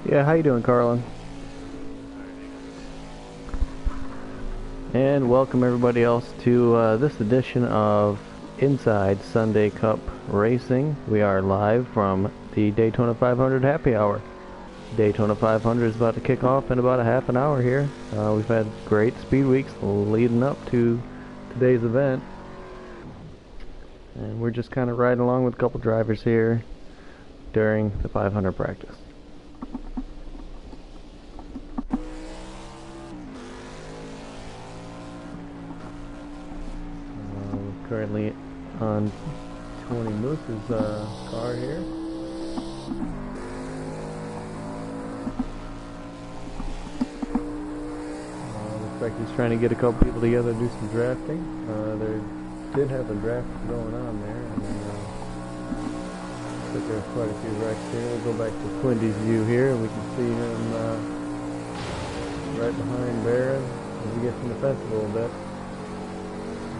Yeah, how you doing, Carlin? And welcome everybody else to this edition of Inside Sunday Cup Racing. We are live from the Daytona 500 Happy Hour. Daytona 500 is about to kick off in about a half an hour here. We've had great speed weeks leading up to today's event. And we're just kind of riding along with a couple drivers here during the 500 practice. Currently on Tony Moose's car here. Looks like he's trying to get a couple people together to do some drafting. There did have a draft going on there, and looks like there's quite a few wrecks here. We'll go back to Quindy's view here, and we can see him right behind Barron as he gets in the fence a little bit.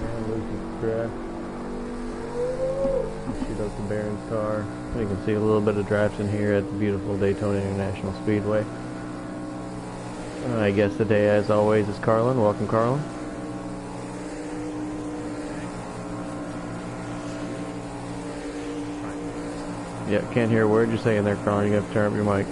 And loses draft. Shoot up the Barron's car. You can see a little bit of drafting here at the beautiful Daytona International Speedway. I guess today, as always, is Carlin. Welcome, Carlin. Yeah, can't hear a word you're saying there, Carlin. You have to turn up your mic.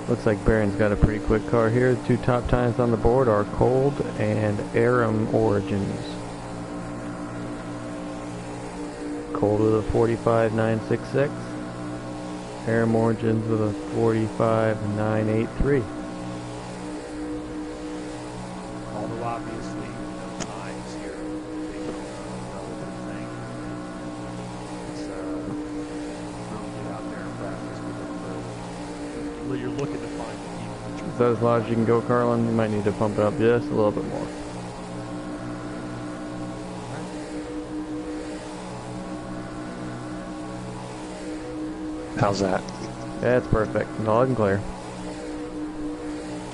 Looks like Barron's got a pretty quick car here. The two top times on the board are Cold and Aram Origins. Cold with a 45.966. Aram Origins with a 45.983. Although obviously times here, they don't know the thing. It's really get out there and practice with them early. You're looking to find the people. Is that as loud as you can go, Carlin? You might need to pump it up just a little bit more. How's that? That's perfect. Loud and clear.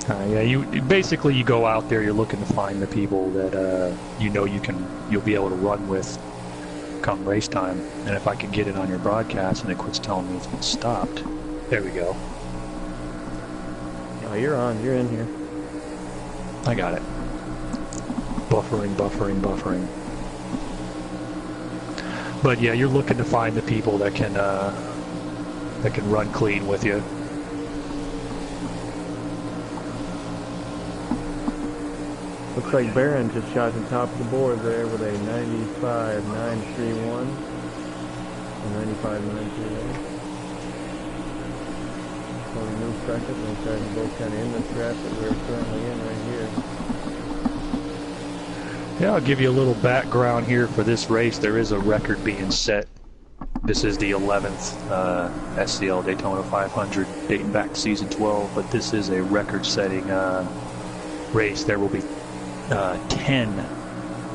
Yeah, you basically you go out there. You're looking to find the people that you'll be able to run with come race time. And if I can get it on your broadcast and it quits telling me it's been stopped, there we go. Oh, you're on. You're in here. I got it. Buffering. But yeah, you're looking to find the people that can run clean with you. Looks like Barron just shot the top of the board there with a 95.931 and 95.931. Tony Moose second, and they're both kind of in this draft that we're currently in right here. Yeah, I'll give you a little background here for this race. There is a record being set. This is the 11th SCL Daytona 500 dating back to season 12, but this is a record-setting race. There will be 10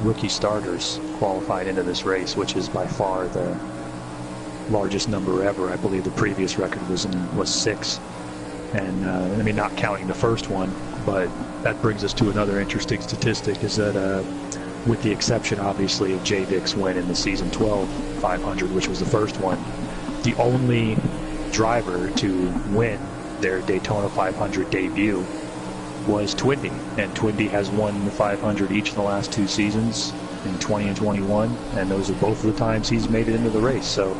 rookie starters qualified into this race, which is by far the largest number ever. I believe the previous record was 6, and I mean, not counting the first one, but that brings us to another interesting statistic, is that with the exception obviously of JVIC's win in the season 12 500, which was the first one, the only driver to win their Daytona 500 debut was Twindy, and Twindy has won the 500 each of the last 2 seasons in 20 and 21, and those are both of the times he's made it into the race. So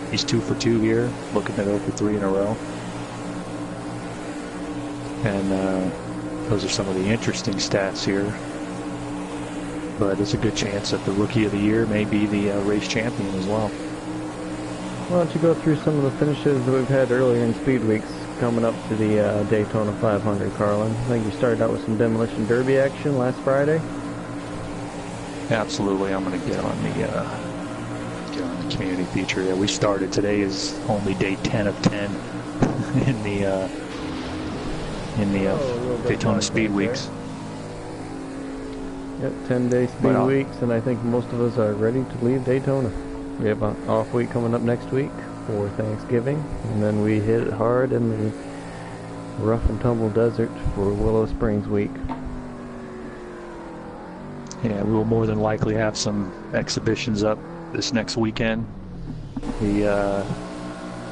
he's 2 for 2 here, looking to go for 3 in a row. And those are some of the interesting stats here. But it's a good chance that the Rookie of the Year may be the race champion as well. Why don't you go through some of the finishes that we've had earlier in speed weeks coming up to the Daytona 500, Carlin? I think you started out with some demolition derby action last Friday. Absolutely. I'm going to get on the community feature. Yeah, we started. Today is only day 10 of 10 in the Daytona Speed Weeks. Yep, 10-day speed weeks, and I think most of us are ready to leave Daytona. We have an off week coming up next week for Thanksgiving, and then we hit it hard in the rough and tumble desert for Willow Springs week. Yeah, we will more than likely have some exhibitions up this next weekend. The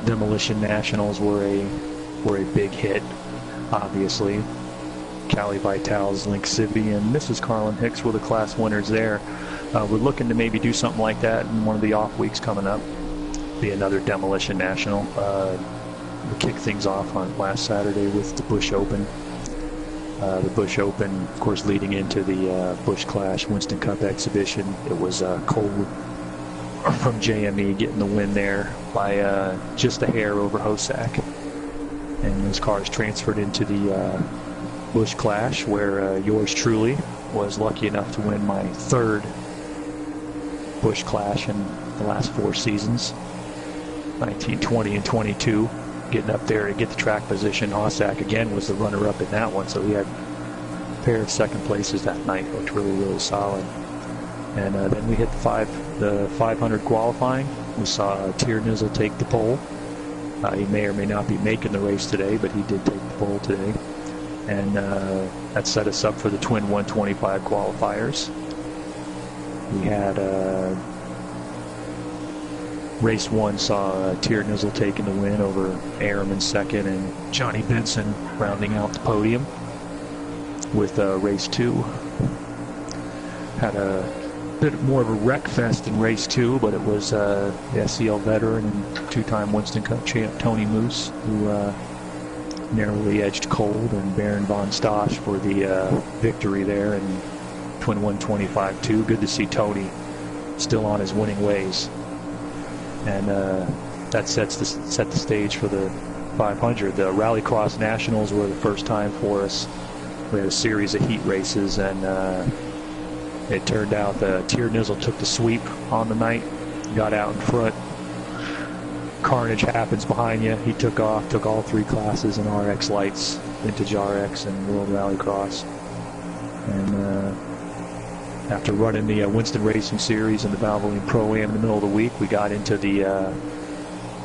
Demolition Nationals were a big hit, obviously. Callie Vitale's Link Civi and Mrs. Carlin Hicks were the class winners there. We're looking to maybe do something like that in one of the off weeks coming up. Be another Demolition National. We kicked things off on last Saturday with the Busch Open. The Busch Open, of course, leading into the Busch Clash Winston Cup exhibition. It was cold from JME getting the win there by just a hair over Hosack. And those cars transferred into the Busch Clash, where yours truly was lucky enough to win my third Busch Clash in the last 4 seasons, 19, 20, and 22. Getting up there to get the track position. Hosack again was the runner-up in that one, so he had a pair of second places that night. Looked really, really solid. And then we hit the 500 qualifying. We saw Tier Nizzle take the pole. He may or may not be making the race today, but he did take the pole today. And that set us up for the Twin 125 qualifiers. We had race 1 saw Tier Nizzle taking the win over Aram in second and Johnny Benson rounding out the podium. With race 2, had a bit more of a wreck fest in race 2, but it was the SCL veteran and 2-time Winston Cup champ Tony Moose who narrowly edged Cold and Baron von Stosch for the victory there in Twin 125-2. Good to see Tony still on his winning ways. And that set the stage for the 500. The Rallycross Nationals were the first time for us. We had a series of heat races, and it turned out Tier Nizzle took the sweep on the night, got out in front. Carnage happens behind you. He took off, took all 3 classes in RX Lights, Vintage RX, and World Rallycross. And after running the Winston Racing Series and the Valvoline Pro-Am in the middle of the week, we got into the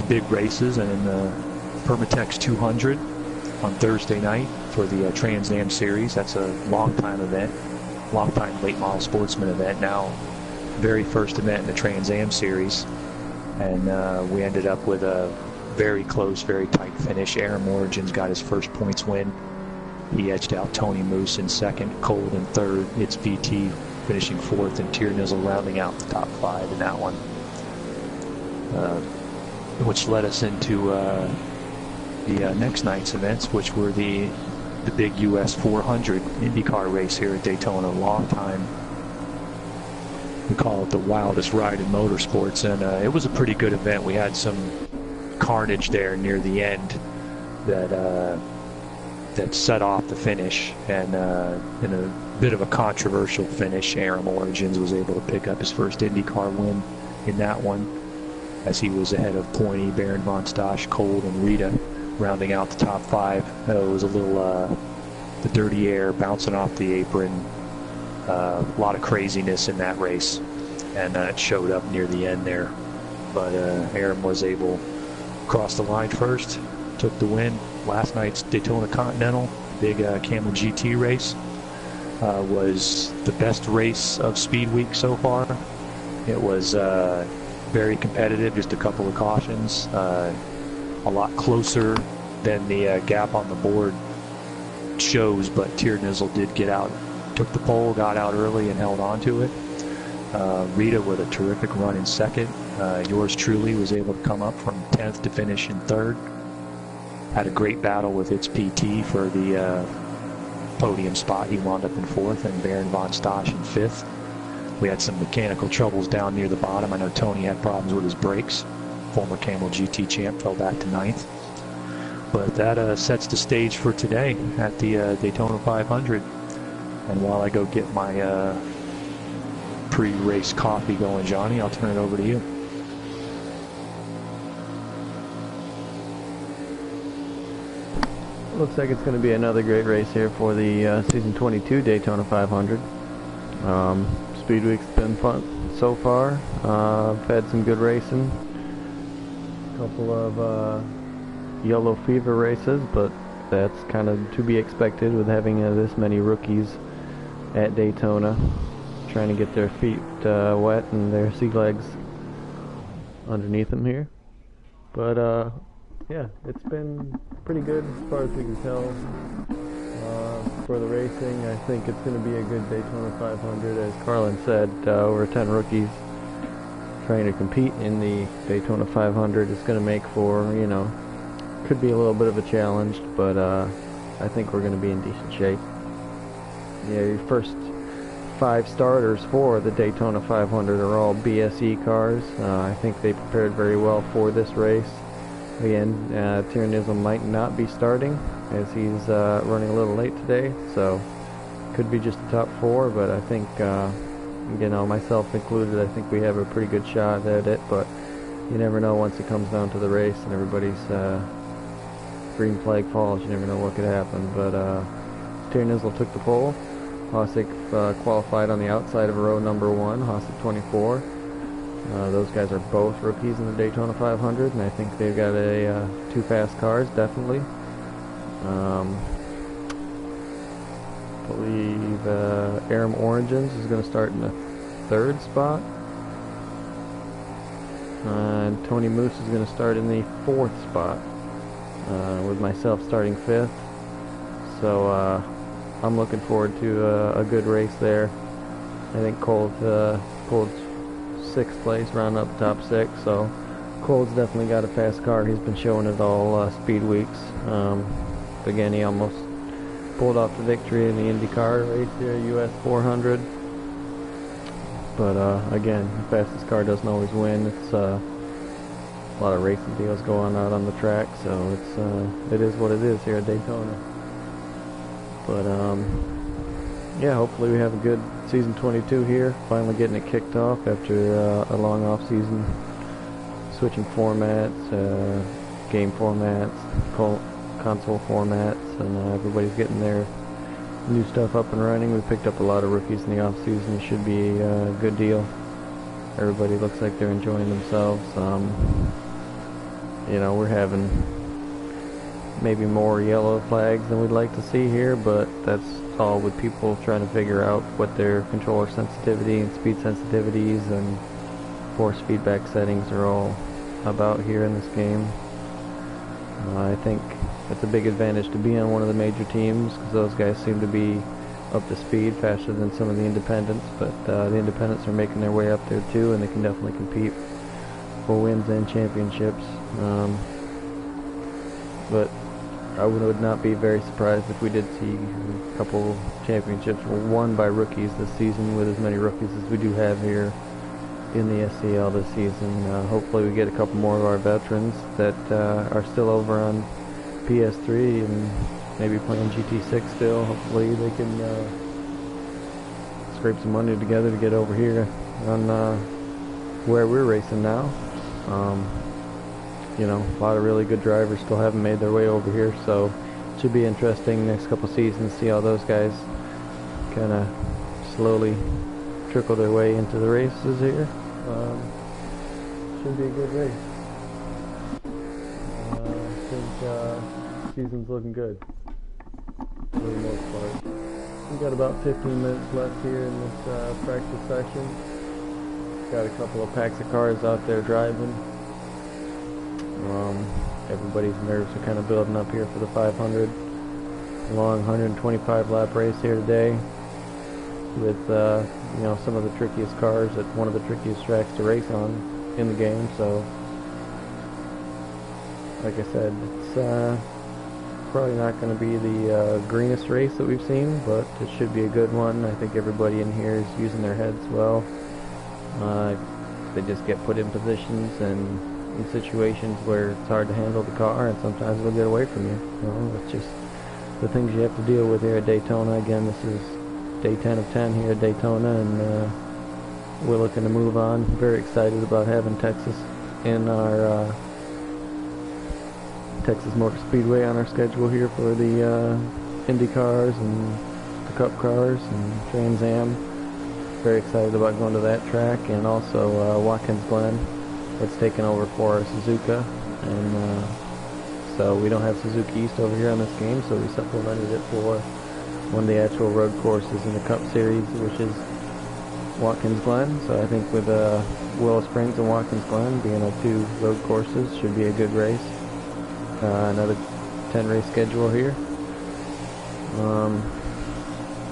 big races, and in the Permatex 200 on Thursday night for the Trans Am Series. That's a long-time event, long-time late model sportsman event, now very first event in the Trans Am Series. And we ended up with a very close, very tight finish. Aram Origins got his first points win. He edged out Tony Moose in second, Cold in third. It's VT finishing fourth, and Tier Nizzle rounding out the top 5 in that one. Which led us into the next night's events, which were the big US 400 IndyCar race here at Daytona. A long time. We call it the wildest ride in motorsports, and it was a pretty good event. We had some carnage there near the end that set off the finish, and in a bit of a controversial finish, Aram Origins was able to pick up his first IndyCar win in that one, as he was ahead of Pointy, Baron von Stosch, Cold, and Rita, rounding out the top 5. It was a little the dirty air bouncing off the apron. A lot of craziness in that race, and it showed up near the end there. But Aram was able to cross the line first, took the win. Last night's Daytona Continental, big Camel GT race, was the best race of Speed Week so far. It was very competitive, just a couple of cautions, a lot closer than the gap on the board shows, but Tier Nizzle did get out, took the pole, got out early, and held on to it. Rita with a terrific run in second. Yours truly was able to come up from 10th to finish in third. Had a great battle with its PT for the podium spot. He wound up in fourth, and Baron von Stosch in fifth. We had some mechanical troubles down near the bottom. I know Tony had problems with his brakes. Former Camel GT champ fell back to ninth. But that sets the stage for today at the Daytona 500. And while I go get my pre-race coffee going, Johnny, I'll turn it over to you. Looks like it's going to be another great race here for the season 22 Daytona 500. Speed Week's been fun so far. I've had some good racing. A couple of yellow fever races, but that's kind of to be expected with having this many rookies at Daytona, trying to get their feet wet and their sea legs underneath them here. But yeah, it's been pretty good as far as we can tell for the racing. I think it's going to be a good Daytona 500. As Carlin said, over 10 rookies trying to compete in the Daytona 500 is going to make for, you know, could be a little bit of a challenge, but I think we're going to be in decent shape. Yeah, your first 5 starters for the Daytona 500 are all BSE cars. I think they prepared very well for this race. Again, Tyrannism might not be starting as he's running a little late today, so could be just the top 4, but I think, you know, myself included, I think we have a pretty good shot at it, but you never know once it comes down to the race and everybody's green flag falls. You never know what could happen. But Tyrannism took the pole. Hosek qualified on the outside of row number 1, Hosek 24. Those guys are both rookies in the Daytona 500, and I think they've got a 2 fast cars, definitely. I believe Aram Origins is going to start in the 3rd spot. And Tony Moose is going to start in the 4th spot, with myself starting 5th. So I'm looking forward to a good race there. I think Cole's pulled 6th place, round up top 6. So Cole's definitely got a fast car. He's been showing it all speed weeks. Again, he almost pulled off the victory in the IndyCar race here, US 400. But again, the fastest car doesn't always win. It's a lot of racing deals going on the track, so it is what it is here at Daytona. But yeah, hopefully we have a good season 22 here. Finally getting it kicked off after a long off season, switching formats, game formats, console formats, and everybody's getting their new stuff up and running. We picked up a lot of rookies in the off season. It should be a good deal. Everybody looks like they're enjoying themselves. You know, we're having maybe more yellow flags than we'd like to see here, but that's all with people trying to figure out what their controller sensitivity and speed sensitivities and force feedback settings are all about here in this game. I think it's a big advantage to be on one of the major teams, because those guys seem to be up to speed faster than some of the independents, but the independents are making their way up there too, and they can definitely compete for wins and championships. But I would not be very surprised if we did see a couple championships won by rookies this season, with as many rookies as we do have here in the SCL this season. Hopefully we get a couple more of our veterans that are still over on PS3 and maybe playing GT6 still. Hopefully they can scrape some money together to get over here on where we're racing now. You know, a lot of really good drivers still haven't made their way over here, so it should be interesting next couple seasons, see how those guys kind of slowly trickle their way into the races here. Should be a good race. I think season's looking good for the most part. We've got about 15 minutes left here in this practice session. Got a couple of packs of cars out there driving. Everybody's nerves are kind of building up here for the 500. Long 125 lap race here today with you know, some of the trickiest cars at one of the trickiest tracks to race on in the game. So like I said, it's probably not going to be the greenest race that we've seen, but it should be a good one. I think everybody in here is using their heads well. They just get put in positions and in situations where it's hard to handle the car, and sometimes it'll get away from you. You know, it's just the things you have to deal with here at Daytona. Again, this is day 10 of 10 here at Daytona, and we're looking to move on. Very excited about having Texas in our Texas Motor Speedway on our schedule here for the Indy cars and the Cup cars and Trans Am. Very excited about going to that track, and also Watkins Glen. It's taken over for Suzuka, and So we don't have Suzuki East over here on this game, so we supplemented it for one of the actual road courses in the Cup Series, which is Watkins Glen. So I think with Willow Springs and Watkins Glen being our two road courses should be a good race. Another 10 race schedule here.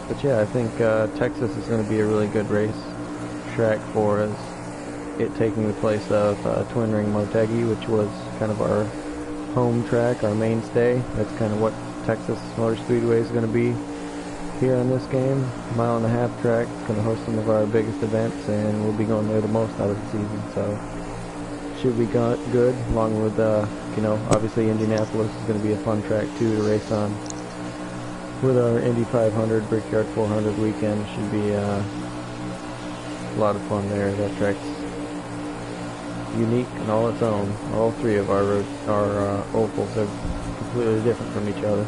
But yeah, I think Texas is going to be a really good race track for us. It taking the place of Twin Ring Motegi, which was kind of our home track, our mainstay. That's kind of what Texas Motor Speedway is going to be here in this game. Mile-and-a-half track. It's going to host some of our biggest events, and we'll be going there the most out of the season. So should be good. Along with you know, obviously Indianapolis is going to be a fun track too to race on. With our Indy 500 Brickyard 400 weekend, should be a lot of fun there. That track's unique and all its own. All three of our ovals are completely different from each other.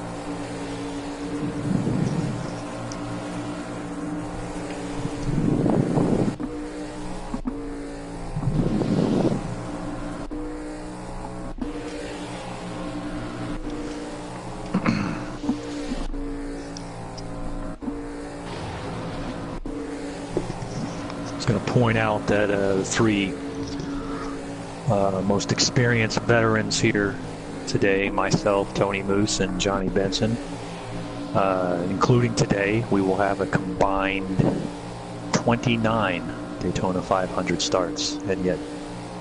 Going to point out that the three most experienced veterans here today, myself, Tony Moose, and Johnny Benson, including today, we will have a combined 29 Daytona 500 starts, and yet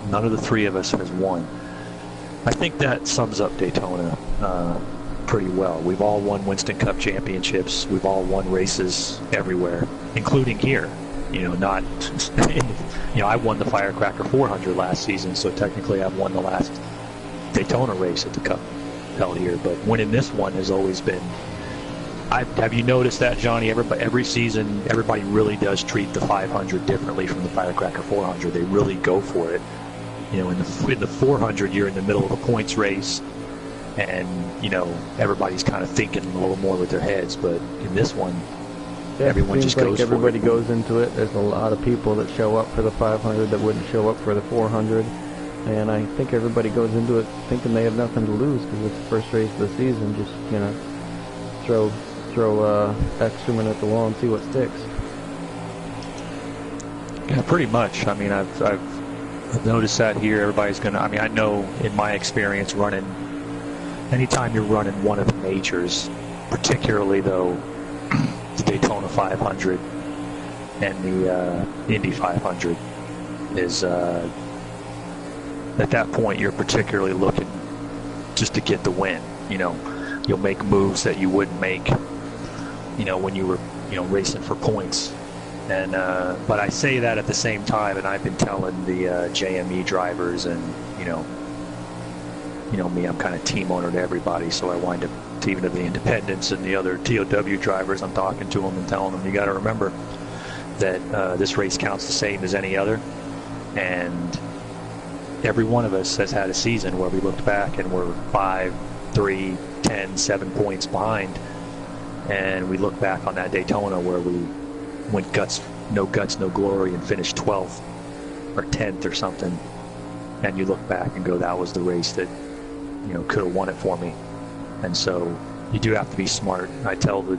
none of the three of us has won. I think that sums up Daytona pretty well. We've all won Winston Cup championships. We've all won races everywhere, including here. You know, not, you know, I won the Firecracker 400 last season, so technically I've won the last Daytona race at the Cup held here. But winning this one has always been, have you noticed that, Johnny? Every season, everybody really does treat the 500 differently from the Firecracker 400. They really go for it. You know, in the 400, you're in the middle of a points race, and, you know, everybody's kind of thinking a little more with their heads. But in this one, yeah, everyone just goes everybody goes into it. There's a lot of people that show up for the 500 that wouldn't show up for the 400, and I think everybody goes into it thinking they have nothing to lose because it's the first race of the season. Just, you know, throw excrement at the wall and see what sticks. Yeah, pretty much. I mean, I've noticed that here. Everybody's gonna. I mean, I know in my experience running, anytime you're running one of the majors, particularly though the Daytona 500 and the Indy 500, is at that point you're particularly looking just to get the win. You know, you'll make moves that you wouldn't make, you know, when you were, you know, racing for points. And but I say that at the same time, and I've been telling the JME drivers, and you know me, I'm kind of team owner to everybody, so I wind up even to the independents and the other TOW drivers. I'm talking to them and telling them, you got to remember that this race counts the same as any other, and every one of us has had a season where we looked back and we're 5, 3, 10, 7 points behind, and we look back on that Daytona where we went no guts, no glory, and finished 12th or 10th or something, and you look back and go, that was the race that, you know, could have won it for me. And so you do have to be smart. I tell the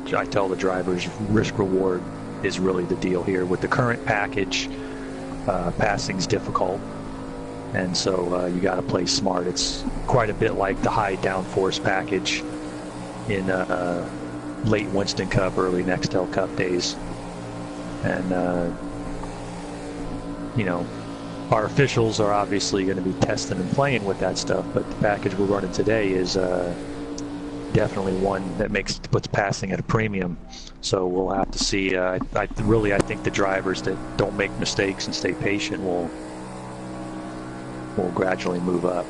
drivers, risk reward is really the deal here. With the current package, passing's difficult, and so you got to play smart. It's quite a bit like the high downforce package in late Winston Cup, early Nextel Cup days. And you know, our officials are obviously going to be testing and playing with that stuff, but the package we're running today is definitely one that puts passing at a premium. So we'll have to see. I think the drivers that don't make mistakes and stay patient will gradually move up.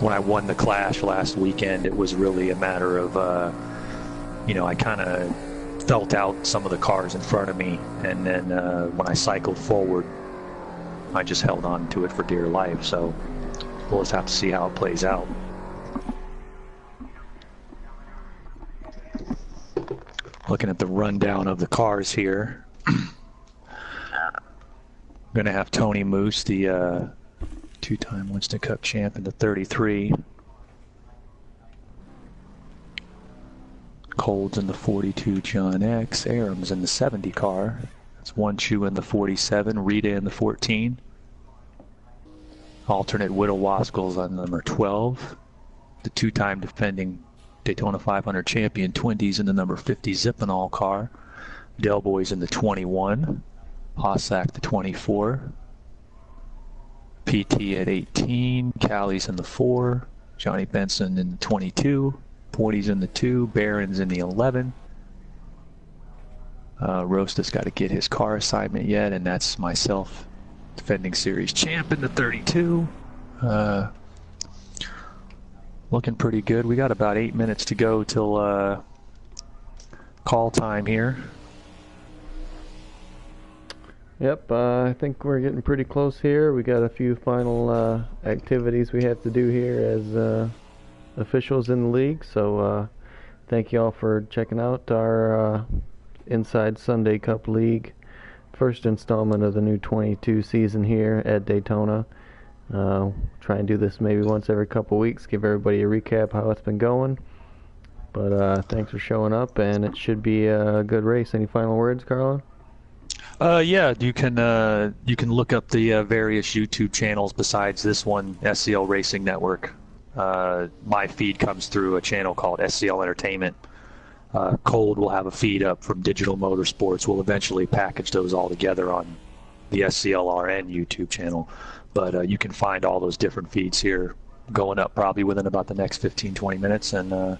When I won the Clash last weekend, it was really a matter of you know, I kind of felt out some of the cars in front of me, and then when I cycled forward, I just held on to it for dear life. So we'll just have to see how it plays out. Looking at the rundown of the cars here, I'm going to have Tony Moose, the two-time Winston Cup champ in the 33. Cold's in the 42 John X. Aram's in the 70 car. That's One Chu in the 47. Rita in the 14. Alternate Whittle Waskell's on number 12. The two-time defending Daytona 500 champion Twindies in the number 50 Zippinall car. Del Boy's in the 21. Hossack the 24. PT at 18. Callie's in the 4. Johnny Benson in the 22. Porty's in the 2. Barron's in the 11. Rosta's got to get his car assignment yet, and that's myself, defending series champ in the 32. Looking pretty good. We got about 8 minutes to go till call time here. Yep, I think we're getting pretty close here. We got a few final activities we have to do here as officials in the league. So thank you all for checking out our Inside Sunday Cup League first installment of the new 22 season here at Daytona. Try and do this maybe once every couple weeks, give everybody a recap how it's been going. But thanks for showing up, and it should be a good race. Any final words, Carlin? Yeah, you can look up the various YouTube channels besides this one, SCL Racing Network. My feed comes through a channel called SCL Entertainment. Cold will have a feed up from Digital Motorsports. We'll eventually package those all together on the SCLRN YouTube channel. But you can find all those different feeds here going up probably within about the next 15-20 minutes, and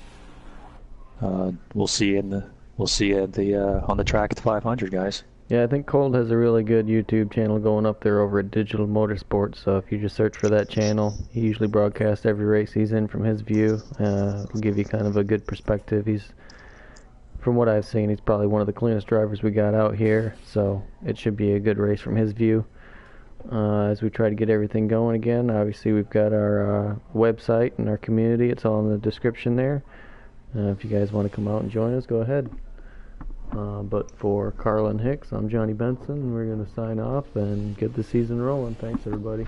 we'll see you on the track at the 500, guys. Yeah, I think Cold has a really good YouTube channel going up there over at Digital Motorsports, so if you just search for that channel, he usually broadcasts every race he's in from his view. It'll give you kind of a good perspective. From what I've seen, he's probably one of the cleanest drivers we got out here, so it should be a good race from his view. As we try to get everything going again, obviously we've got our website and our community. It's all in the description there. If you guys want to come out and join us, go ahead. But for Carlin Hicks, I'm Johnny Benson, and we're going to sign off and get the season rolling. Thanks, everybody.